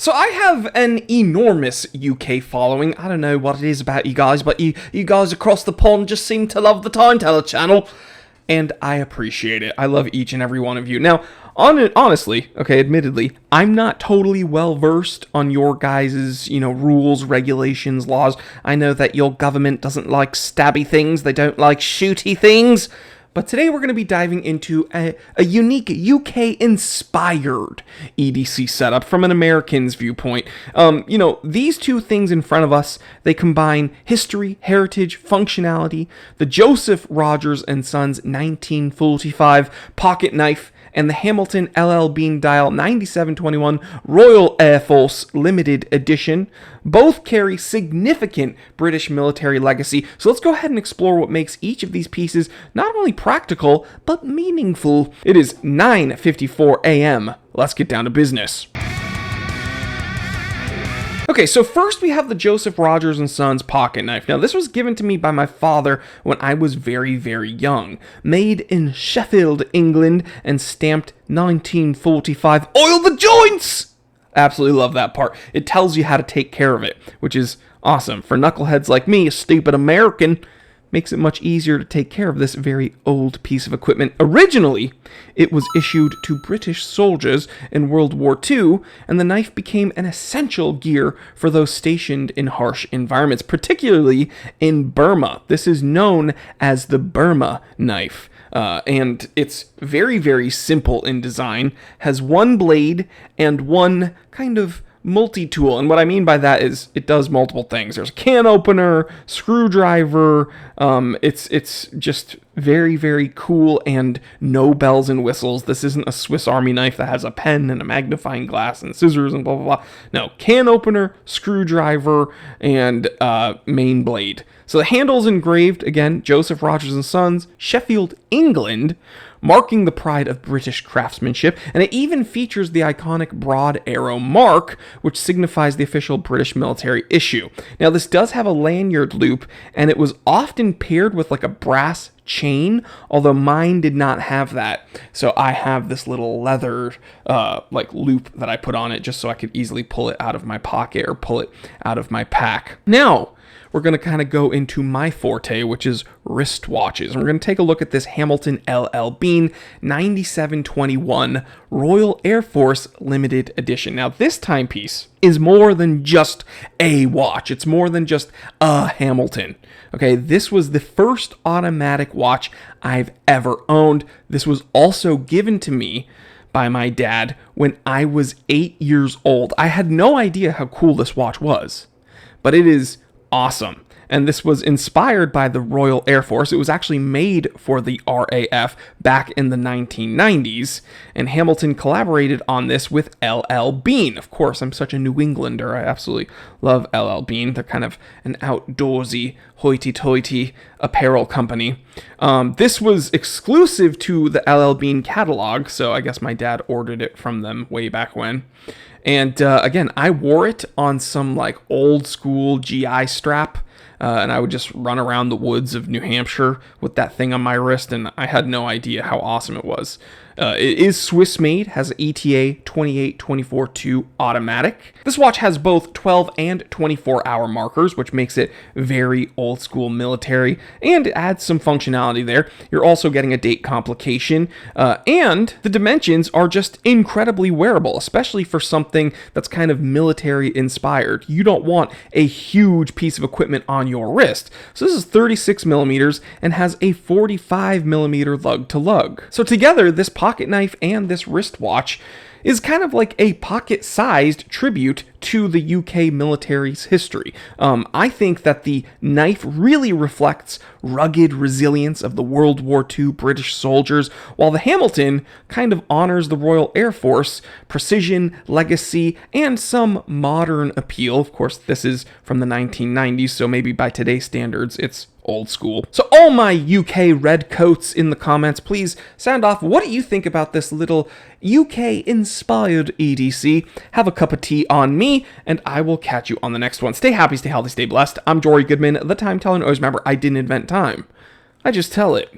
So I have an enormous UK following. I don't know what it is about you guys, but you guys across the pond just seem to love the Time Teller channel. And I appreciate it. I love each and every one of you. Now, honestly, okay, admittedly, I'm not totally well-versed on your guys' rules, regulations, laws. I know that your government doesn't like stabby things. They don't like shooty things. But today we're going to be diving into a unique UK-inspired EDC setup from an American's viewpoint. These two things in front of us, they combine history, heritage, functionality, the Joseph Rogers & Sons 1945 pocket knife, and the Hamilton LL Bean Dial 9721 Royal Air Force Limited Edition. Both carry significant British military legacy, so let's go ahead and explore what makes each of these pieces not only practical, but meaningful. It is 9:54 a.m. Let's get down to business. Okay, so first we have the Joseph Rogers & Sons pocket knife. Now, this was given to me by my father when I was very, very young. Made in Sheffield, England, and stamped 1945. Oil the joints! Absolutely love that part. It tells you how to take care of it, which is awesome. For knuckleheads like me, a stupid American, makes it much easier to take care of this very old piece of equipment. Originally, it was issued to British soldiers in World War II, and the knife became an essential gear for those stationed in harsh environments, particularly in Burma. This is known as the Burma knife. And it's very, very simple in design, has one blade and one kind of multi-tool, and what I mean by that is it does multiple things. There's a can opener, screwdriver. It's just very, very cool and no bells and whistles. This isn't a Swiss Army knife that has a pen and a magnifying glass and scissors and blah blah blah. No, can opener, screwdriver, and main blade. So the handle's engraved, again, Joseph Rogers & Sons, Sheffield, England, marking the pride of British craftsmanship, and it even features the iconic broad arrow mark, which signifies the official British military issue. Now, this does have a lanyard loop, and it was often paired with like a brass chain, although mine did not have that. So I have this little leather loop that I put on it just so I could easily pull it out of my pocket or pull it out of my pack. Now, we're going to kind of go into my forte, which is wristwatches. And we're going to take a look at this Hamilton LL Bean 9721 Royal Air Force Limited Edition. Now, this timepiece is more than just a watch. It's more than just a Hamilton. Okay, this was the first automatic watch I've ever owned. This was also given to me by my dad when I was 8 years old. I had no idea how cool this watch was, but it is awesome. And this was inspired by the Royal Air Force. It was actually made for the RAF back in the 1990s, and Hamilton collaborated on this with LL Bean. Of course, I'm such a New Englander. I absolutely love LL Bean. They're kind of an outdoorsy, hoity-toity apparel company. This was exclusive to the LL Bean catalog, so I guess my dad ordered it from them way back when. And again, I wore it on some like old school GI strap, and I would just run around the woods of New Hampshire with that thing on my wrist, and I had no idea how awesome it was. It is Swiss made, has an ETA 28242 automatic. This watch has both 12 and 24-hour markers, which makes it very old school military, and it adds some functionality there. You're also getting a date complication, and the dimensions are just incredibly wearable, especially for something that's kind of military inspired. You don't want a huge piece of equipment on your wrist. So this is 36 millimeters and has a 45 millimeter lug to lug. So together, this pocket knife and this wristwatch is kind of like a pocket-sized tribute to the UK military's history. I think that the knife really reflects rugged resilience of the World War II British soldiers, while the Hamilton kind of honors the Royal Air Force, precision, legacy, and some modern appeal. Of course, this is from the 1990s, so maybe by today's standards, it's old school. So all my UK redcoats in the comments, please sound off. What do you think about this little UK-inspired EDC? Have a cup of tea on me, and I will catch you on the next one. Stay happy, stay healthy, stay blessed. I'm Jory Goodman, the Time Teller, and always remember, I didn't invent time. I just tell it.